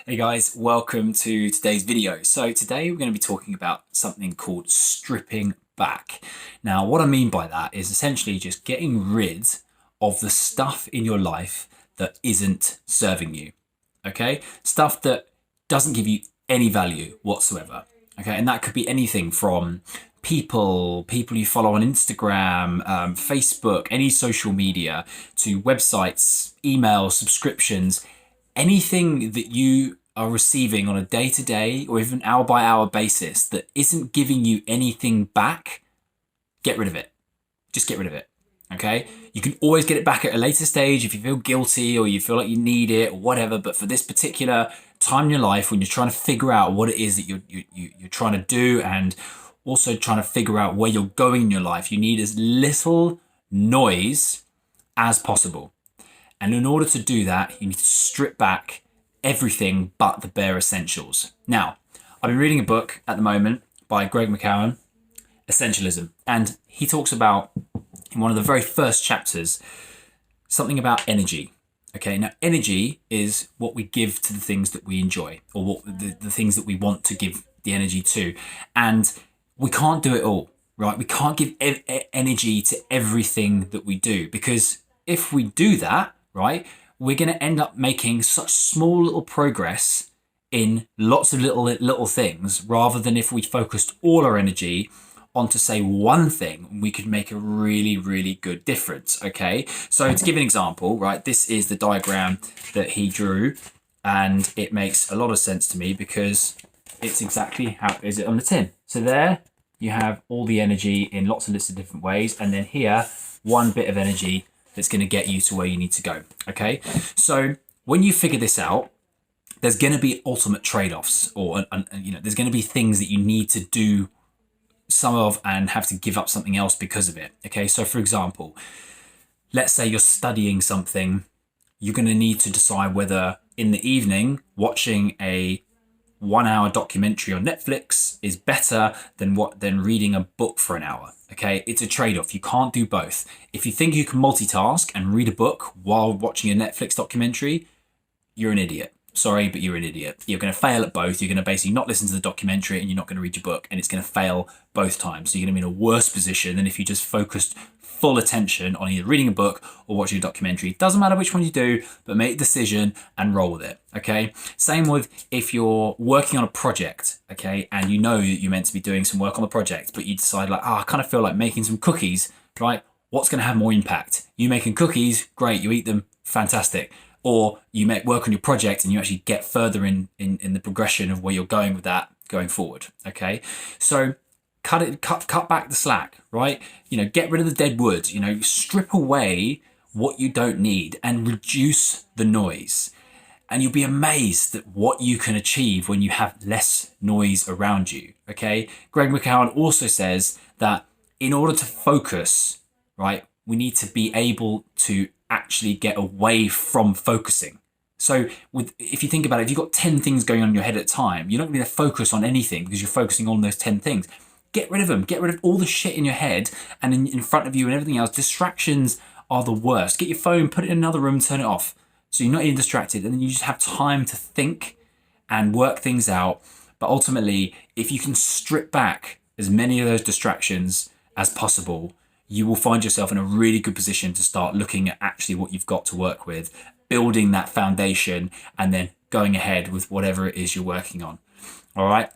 Hey guys, welcome to today's video. So today we're going to be talking about something called stripping back. Now, what I mean by that is essentially just getting rid of the stuff in your life that isn't serving you. Okay? Stuff that doesn't give you any value whatsoever. Okay? And that could be anything from people you follow on Instagram, Facebook, any social media, to websites, emails, subscriptions, anything that you are receiving on a day-to-day or even hour-by-hour basis that isn't giving you anything back, get rid of it. Just get rid of it, okay? You can always get it back at a later stage if you feel guilty or you feel like you need it or whatever, but for this particular time in your life when you're trying to figure out what it is that you're trying to do and also trying to figure out where you're going in your life, you need as little noise as possible. And in order to do that, you need to strip back everything but the bare essentials. Now, I've been reading a book at the moment by Greg McKeown, Essentialism. And he talks about, in one of the very first chapters, something about energy. Okay, now energy is what we give to the things that we enjoy, or what the things that we want to give the energy to. And we can't do it all, right? We can't give energy to everything that we do, because if we do that, right, we're going to end up making such small little progress in lots of little things, rather than if we focused all our energy onto, say, one thing, we could make a really good difference. Okay, so to give an example, right, this is the diagram that he drew, and it makes a lot of sense to me because it's exactly how is it on the tin. So there you have all the energy in lots of different ways, and then here one bit of energy that's going to get you to where you need to go. Okay, so when you figure this out, there's going to be ultimate trade-offs, or there's going to be things that you need to do some of and have to give up something else because of it. Okay, so for example, let's say you're studying something, you're going to need to decide whether in the evening watching a 1-hour documentary on Netflix is better than reading a book for an hour. Okay, it's a trade-off. You can't do both. If you think you can multitask and read a book while watching a Netflix documentary, you're an idiot. Sorry, but you're an idiot. You're going to fail at both. You're going to basically not listen to the documentary and you're not going to read your book, and it's going to fail both times. So you're going to be in a worse position than if you just focused full attention on either reading a book or watching a documentary. It doesn't matter which one you do, but make a decision and roll with it. Okay. Same with if you're working on a project, okay, and you know that you're meant to be doing some work on the project, but you decide like, I kind of feel like making some cookies, right? What's going to have more impact? You making cookies, great, you eat them, fantastic. Or you work on your project and you actually get further in the progression of where you're going with that going forward. Okay, so cut back the slack, right? Get rid of the dead wood. Strip away what you don't need and reduce the noise. And you'll be amazed at what you can achieve when you have less noise around you. Okay, Greg McKeown also says that in order to focus, right, we need to be able to actually get away from focusing. So if you think about it, if you've got 10 things going on in your head at a time, you're not going to focus on anything because you're focusing on those 10 things. Get rid of them. Get rid of all the shit in your head and in front of you and everything else. Distractions are the worst. Get your phone, put it in another room, turn it off, so you're not even distracted, and then you just have time to think and work things out. But ultimately, if you can strip back as many of those distractions as possible, you will find yourself in a really good position to start looking at actually what you've got to work with, building that foundation, and then going ahead with whatever it is you're working on. All right.